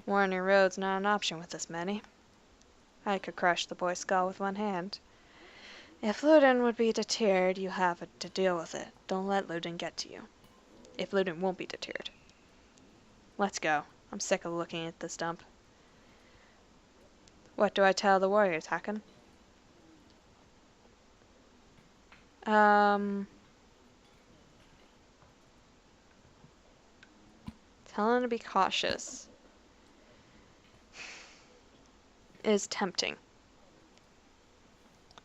Wandering road's not an option with this many. I could crush the boy's skull with one hand. If Ludin would be deterred, you have to deal with it. Don't let Ludin get to you. If Ludin won't be deterred. Let's go. I'm sick of looking at this dump. What do I tell the warriors, Hakon? Tell them to be cautious. Is tempting.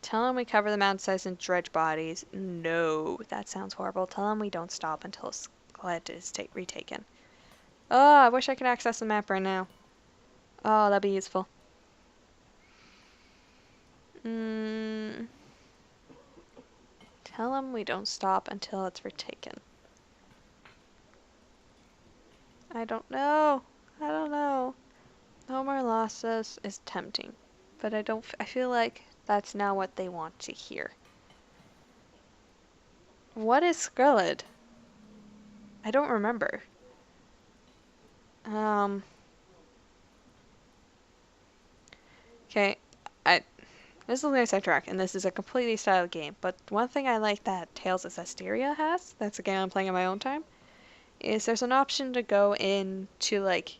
Tell them we cover the mountainsides in dredge bodies. No, that sounds horrible. Tell them we don't stop until Sklet is retaken. Oh, I wish I could access the map right now. Oh, that'd be useful. Tell them we don't stop until it's retaken. I don't know. I don't know. No more losses is tempting, but I feel like that's not what they want to hear. What is Skrellid? I don't remember. Okay, this is a nice sidetrack, and this is a completely styled game, but one thing I like that Tales of Zestiria has, that's a game I'm playing on my own time, is there's an option to go into, like,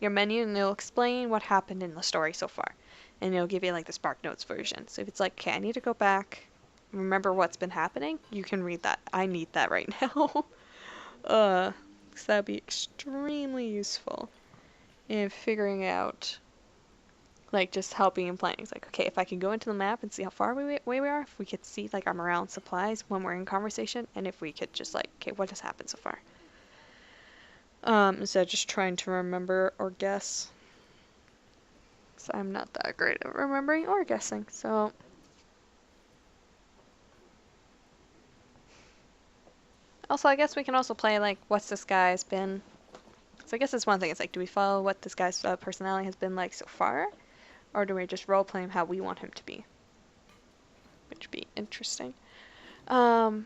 your menu, and it'll explain what happened in the story so far. And it'll give you, like, the Spark Notes version. So if it's like, okay, I need to go back, remember what's been happening, you can read that. I need that right now. So that'd be extremely useful in figuring out, like, just helping in planning. It's like, okay, if I can go into the map and see how far away we are, if we could see, like, our morale and supplies when we're in conversation, and if we could just, like, okay, what has happened so far? Instead of just trying to remember or guess. So I'm not that great at remembering or guessing, so. Also, I guess we can also play, like, what's this guy's been. So I guess that's one thing. It's like, do we follow what this guy's personality has been like so far? Or do we just roleplay him how we want him to be? Which would be interesting. Till.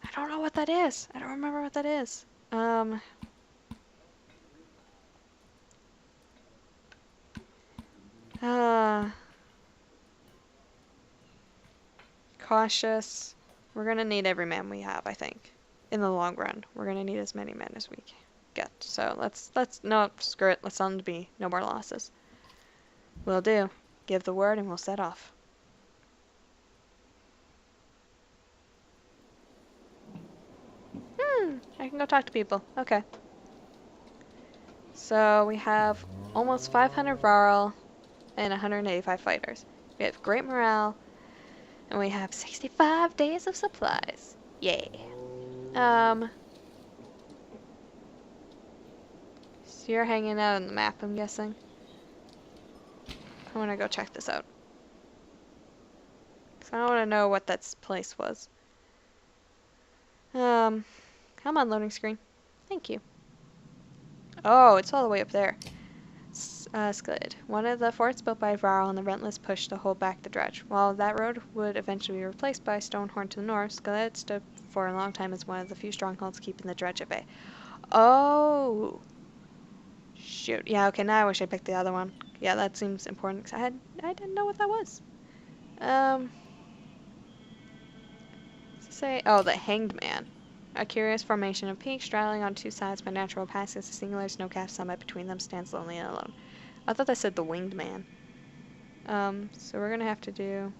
I don't know what that is. I don't remember what that is. Cautious. We're gonna need every man we have, I think. In the long run. We're gonna need as many men as we get. So no, screw it. Let's tell them to be no more losses. Will do. Give the word and we'll set off. I can go talk to people. Okay. So we have almost 500 Varl and 185 fighters. We have great morale, and we have 65 days of supplies. Yay. So you're hanging out on the map, I'm guessing. I want to go check this out. Because I want to know what that place was. Come on, loading screen. Thank you. Oh, it's all the way up there. Skid. One of the forts built by Varl and the Relentless pushed to hold back the dredge. While that road would eventually be replaced by Stonehorn to the north, Skid stood for a long time as one of the few strongholds keeping the dredge at bay. Oh! Shoot. Yeah, okay, now I wish I picked the other one. Yeah, that seems important, because I didn't know what that was. Oh, the Hanged Man. A curious formation of peaks straddling on two sides by natural passes. A singular snow-capped summit between them stands lonely and alone. I thought that said the Winged Man. So we're gonna have to do.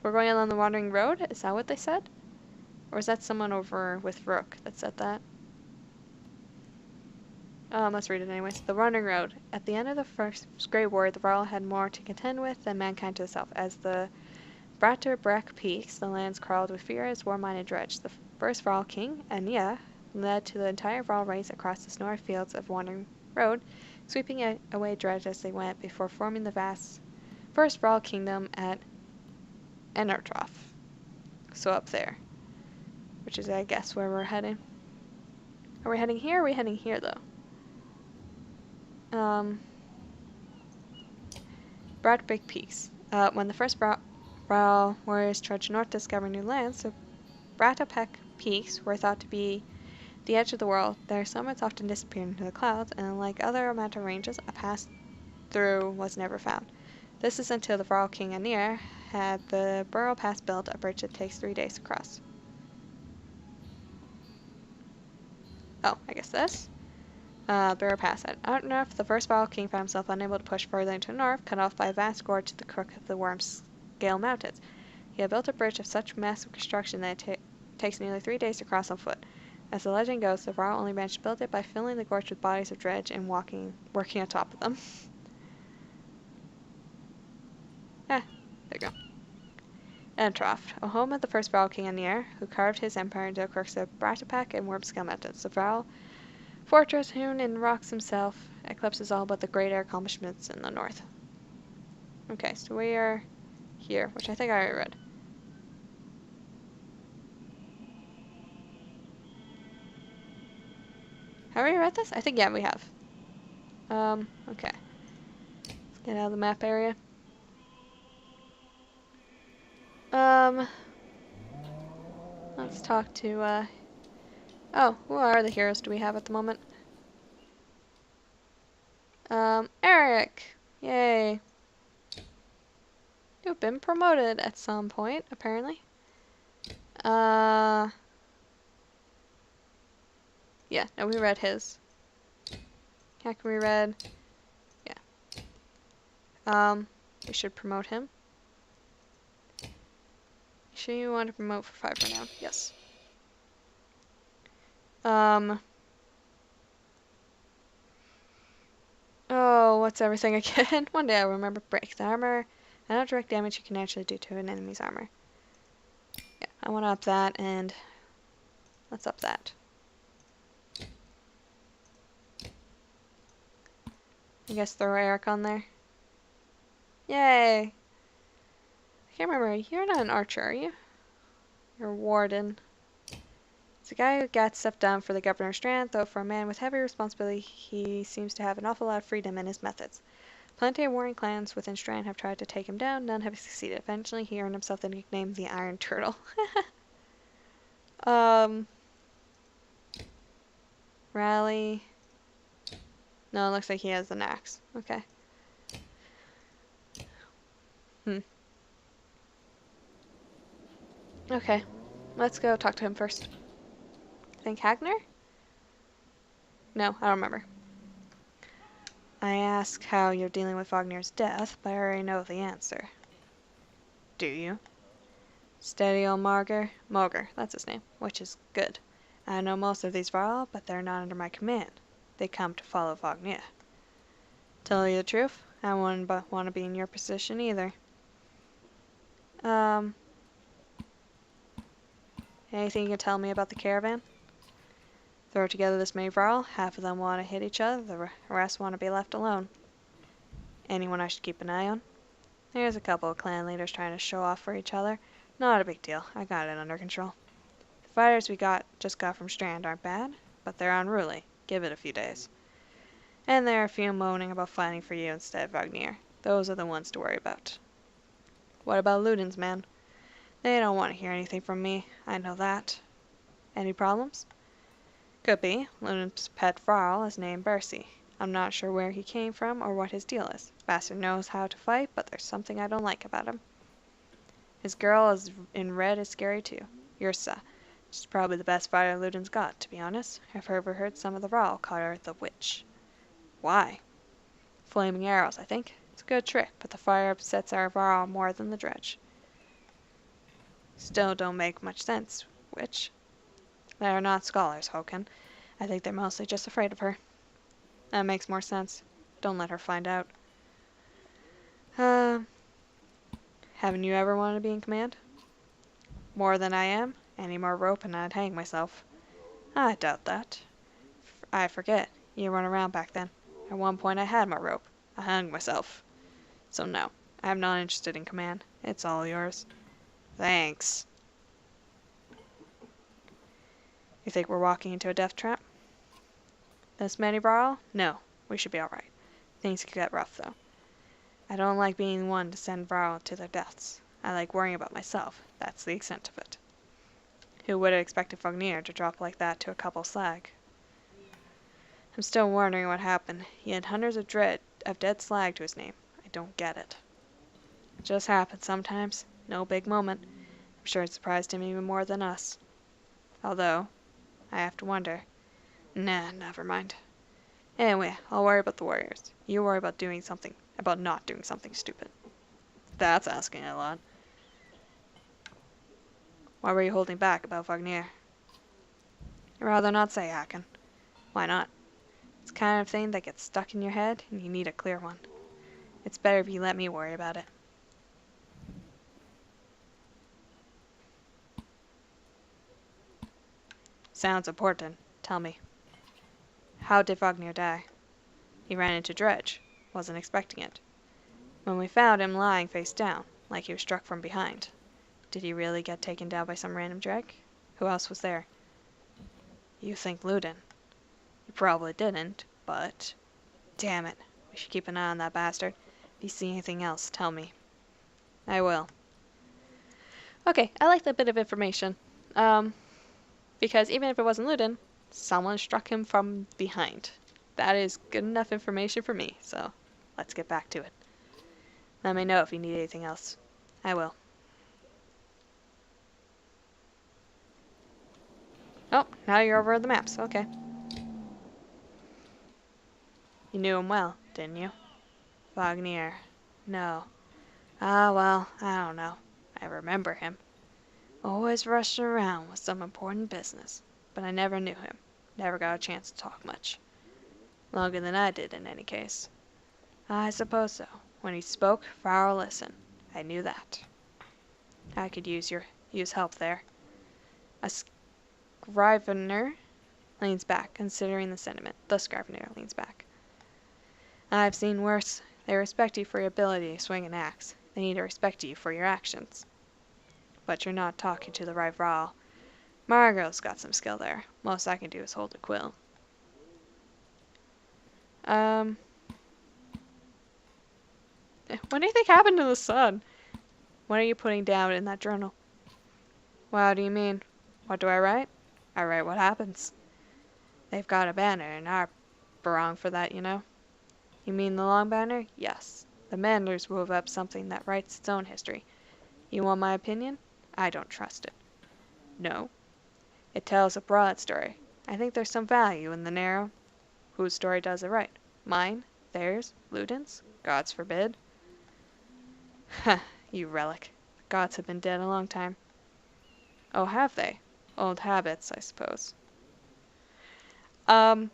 We're going along the Wandering Road? Is that what they said? Or is that someone over with Rook that said that? Let's read it anyways. The Wandering Road. At the end of the First Great War, the Varl had more to contend with than mankind to the south. As the Bratterbrek peaks, the lands crawled with fear as war-minded dredge. The first Varl king, Anya, led to the entire Varl race across the snowy fields of Wandering Road, sweeping away dredge as they went before forming the vast first Varl kingdom at Enertroth. So up there. Which is, I guess, where we're heading. Are we heading here or are we heading here, though? Bratterbrek peaks. When the first Varl warriors trudged north to discover new lands, the Bratterbrek peaks were thought to be The edge of the world, their summits often disappeared into the clouds, and unlike other mountain ranges, a pass through was never found. This is until the Varl King Anir had the Burrow Pass built, a bridge that takes 3 days to cross. Oh, I guess this? Burrow Pass. I don't know if the first Varl King found himself unable to push further into the north, cut off by a vast gorge to the crook of the Wormscale Mountains. He had built a bridge of such massive construction that it takes nearly 3 days to cross on foot. As the legend goes, the Varl only managed to build it by filling the gorge with bodies of dredge and working on top of them. There you go. Entroft, a home of the first Varl King Anir, who carved his empire into the crooks of Bratapak and Wormscale Mountains. The Varl fortress, hewn in rocks himself, eclipses all but the greater accomplishments in the north. Okay, so we are here, which I think I already read. Have we read this? I think, yeah, we have. Okay. Let's get out of the map area. Let's talk to, oh, who are the heroes do we have at the moment? Eric! Yay. You've been promoted at some point, apparently. Yeah, no, we read his. How can we read? Yeah. We should promote him. Sure you want to promote for 5 for now? Yes. Oh, what's everything again? One day I'll remember break the armor. And not direct damage you can actually do to an enemy's armor. Yeah, I want to up that, and let's up that. I guess throw Eric on there. Yay! I can't remember, you're not an archer, are you? You're a warden. It's a guy who got stuff done for the Governor Strand, though for a man with heavy responsibility, he seems to have an awful lot of freedom in his methods. Plenty of warring clans within Strand have tried to take him down, none have succeeded. Eventually, he earned himself the nickname the Iron Turtle. Rally. No, it looks like he has an axe. Okay. Okay. Let's go talk to him first. Think Hagner? No, I don't remember. I ask how you're dealing with Wagner's death, but I already know the answer. Do you? Steady old Moger, that's his name, which is good. I know most of these Varl, but they're not under my command. They come to follow Wagner. Tell you the truth, I wouldn't want to be in your position either. Anything you can tell me about the caravan? Throw together this many Varl, half of them want to hit each other, the rest want to be left alone. Anyone I should keep an eye on? There's a couple of clan leaders trying to show off for each other. Not a big deal, I got it under control. The fighters we just got from Strand aren't bad, but they're unruly. Give it a few days. And there are a few moaning about fighting for you instead of Wagner. Those are the ones to worry about. What about Ludens, man? They don't want to hear anything from me, I know that. Any problems? Could be. Ludens' pet Varl is named Bercy. I'm not sure where he came from or what his deal is. Bastard knows how to fight, but there's something I don't like about him. His girl in red is scary too. Yrsa. She's probably the best fighter Ludens got, to be honest. I've overheard some of the Varl call her the witch. Why? Flaming arrows, I think. It's a good trick, but the fire upsets our Varl more than the dredge. Still don't make much sense, witch. They're not scholars, Hoken. I think they're mostly just afraid of her. That makes more sense. Don't let her find out. Haven't you ever wanted to be in command? More than I am? Any more rope and I'd hang myself. I doubt that. I forget. You weren't around back then. At one point I had my rope. I hung myself. So no, I'm not interested in command. It's all yours. Thanks. You think we're walking into a death trap? This many Varl? No, we should be alright. Things could get rough, though. I don't like being one to send Varl to their deaths. I like worrying about myself. That's the extent of it. Who would have expected Fognier to drop like that to a couple slag? I'm still wondering what happened. He had hundreds of dead slag to his name. I don't get it. It just happens sometimes. No big moment. I'm sure it surprised him even more than us. Although, I have to wonder. Nah, never mind. Anyway, I'll worry about the Warriors. You worry about not doing something stupid. That's asking a lot. Why were you holding back about Wagner? I'd rather not say, Hacken. Why not? It's the kind of thing that gets stuck in your head, and you need a clear one. It's better if you let me worry about it. Sounds important. Tell me. How did Wagner die? He ran into Dredge. Wasn't expecting it. When we found him lying face down, like he was struck from behind. Did he really get taken down by some random dreg? Who else was there? You think Ludin. You probably didn't, but... Damn it. We should keep an eye on that bastard. If you see anything else, tell me. I will. Okay, I like that bit of information. Because even if it wasn't Ludin, someone struck him from behind. That is good enough information for me, so let's get back to it. Let me know if you need anything else. I will. Oh, now you're over the maps. Okay. You knew him well, didn't you? Wagner. No. Ah, well, I don't know. I remember him. Always rushing around with some important business. But I never knew him. Never got a chance to talk much. Longer than I did, in any case. I suppose so. When he spoke, Farrell listened. I knew that. I could use help there. A Scrivener leans back, considering the sentiment. The Scrivener leans back. I've seen worse. They respect you for your ability to swing an axe. They need to respect you for your actions. But you're not talking to the right Rahl. Margot's got some skill there. Most I can do is hold a quill. What do you think happened to the sun? What are you putting down in that journal? Well, how do you mean? What do I write? I write what happens. They've got a banner in our barong for that, you know. You mean the long banner? Yes. The Mandlers wove up something that writes its own history. You want my opinion? I don't trust it. No. It tells a broad story. I think there's some value in the narrow. Whose story does it right? Mine? Theirs? Ludin's? Gods forbid. Huh, you relic. The gods have been dead a long time. Oh, have they? Old habits, I suppose. From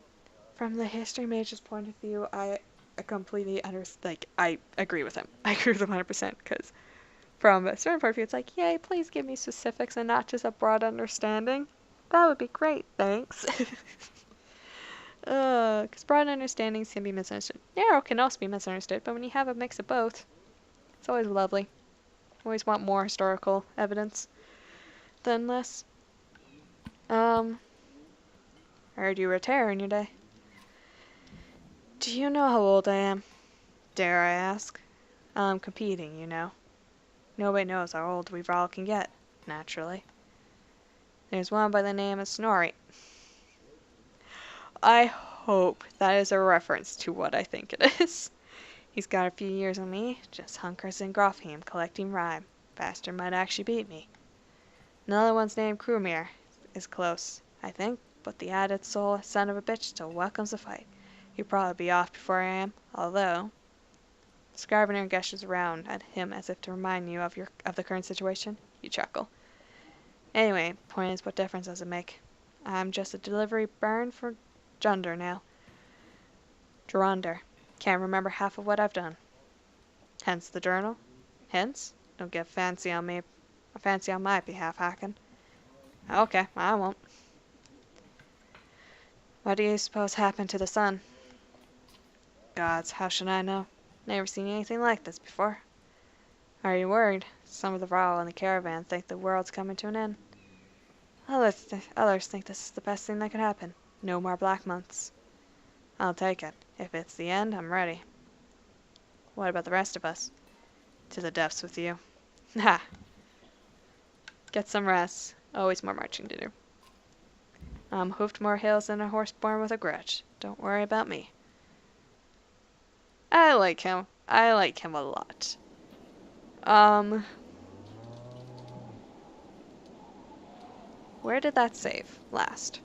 the history mage's point of view, I completely I agree with him. I agree with him 100%, because from a certain point of view, it's like, yay, please give me specifics and not just a broad understanding. That would be great, thanks. Because broad understandings can be misunderstood. Narrow can also be misunderstood, but when you have a mix of both, it's always lovely. Always want more historical evidence than less. I heard you were a terror in your day. Do you know how old I am? Dare I ask? I'm competing, you know. Nobody knows how old we all can get, naturally. There's one by the name of Snorri. I hope that is a reference to what I think it is. He's got a few years on me, just hunkers in Grofheim collecting rhyme. Bastard might actually beat me. Another one's named Krumir is close, I think, but the added soul son of a bitch still welcomes the fight. He'll probably be off before I am, although... Scrivener gestures around at him as if to remind you of the current situation. You chuckle. Anyway, point is, what difference does it make? I'm just a delivery burn for Junder now. Duronder. Can't remember half of what I've done. Hence the journal. Hence? Don't get fancy on my behalf, Hacken. Okay, I won't. What do you suppose happened to the sun? Gods, how should I know? Never seen anything like this before. Are you worried? Some of the Rahl in the caravan think the world's coming to an end. Others think this is the best thing that could happen. No more black months. I'll take it. If it's the end, I'm ready. What about the rest of us? To the depths with you. Ha! Get some rest. Always more marching to do. Hoofed more hills than a horse born with a grudge. Don't worry about me. I like him. I like him a lot. Where did that save last?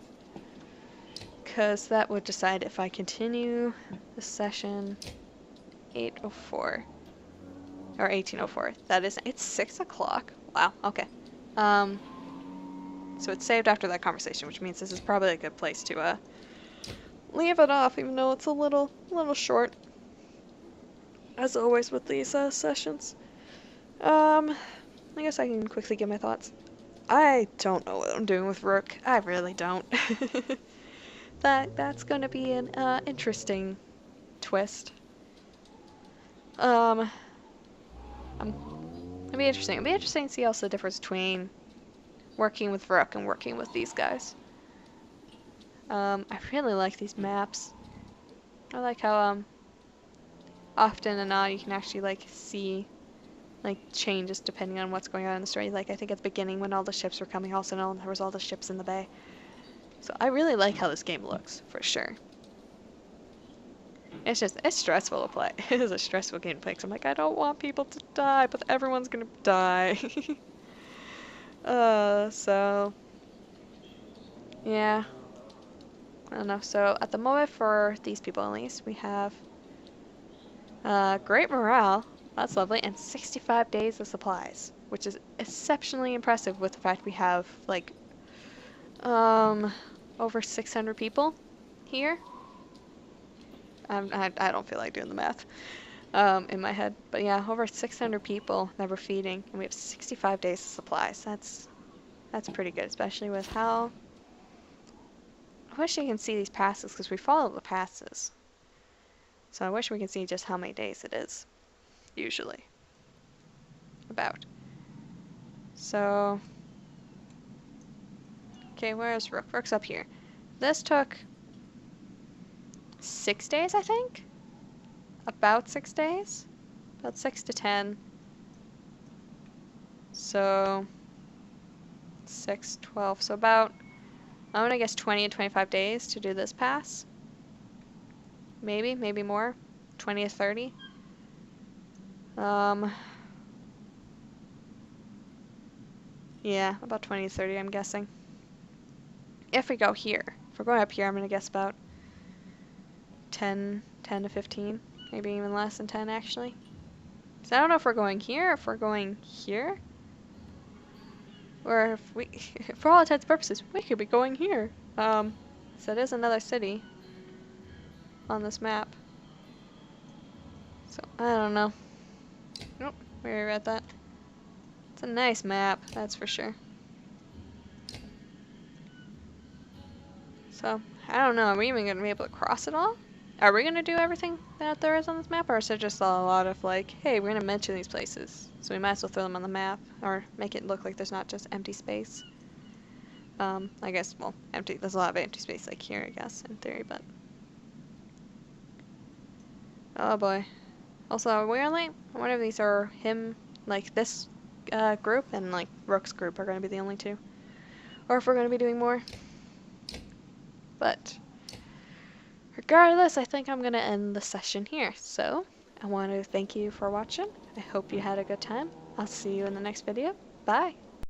Because that would decide if I continue the session 8:04 or 18:04. That is, it's 6 o'clock. Wow, okay. So it's saved after that conversation, which means this is probably a good place to leave it off, even though it's a little short, as always with these sessions. I guess I can quickly give my thoughts. I don't know what I'm doing with Rook. I really don't. That's gonna be an interesting twist. It'll be interesting. It'll be interesting to see also the difference between working with Rook and working with these guys. I really like these maps. I like how often and not you can actually like see like changes depending on what's going on in the story. Like I think at the beginning when all the ships were coming, also there was all the ships in the bay. So I really like how this game looks, for sure. It's stressful to play. It is a stressful game to play because I'm like, I don't want people to die, but everyone's gonna die. So yeah. I don't know. So at the moment for these people at least, we have great morale. That's lovely, and 65 days of supplies, which is exceptionally impressive with the fact we have like over 600 people here. I don't feel like doing the math in my head, but yeah, over 600 people that we're feeding, and we have 65 days of supplies. That's pretty good, especially with how. I wish you can see these passes because we follow the passes. So I wish we could see just how many days it is, usually. About. So. Okay, where's Rook? Rook's up here. This took 6 days, I think? About 6 days? About 6 to 10. So. 6, 12. So about, I'm gonna guess 20 to 25 days to do this pass. Maybe more. 20 to 30. Yeah, about 20 to 30, I'm guessing. If we go here. If we're going up here, I'm gonna guess about 10 to 15. Maybe even less than 10, actually. So I don't know if we're going here or if we're going here. Or if we, for all intents and purposes, we could be going here. So it is another city on this map. So, I don't know. Nope, we already read that. It's a nice map, that's for sure. So, I don't know, are we even going to be able to cross it all? Are we going to do everything that there is on this map, or is it just a lot of like, hey, we're going to mention these places, so we might as well throw them on the map, or make it look like there's not just empty space. I guess, well, empty, there's a lot of empty space like here, I guess, in theory, but. Oh boy. Also, weirdly, I wonder if these are him, like this group, and like Rook's group are going to be the only two. Or if we're going to be doing more. But regardless, I think I'm going to end the session here. So, I want to thank you for watching. I hope you had a good time. I'll see you in the next video. Bye!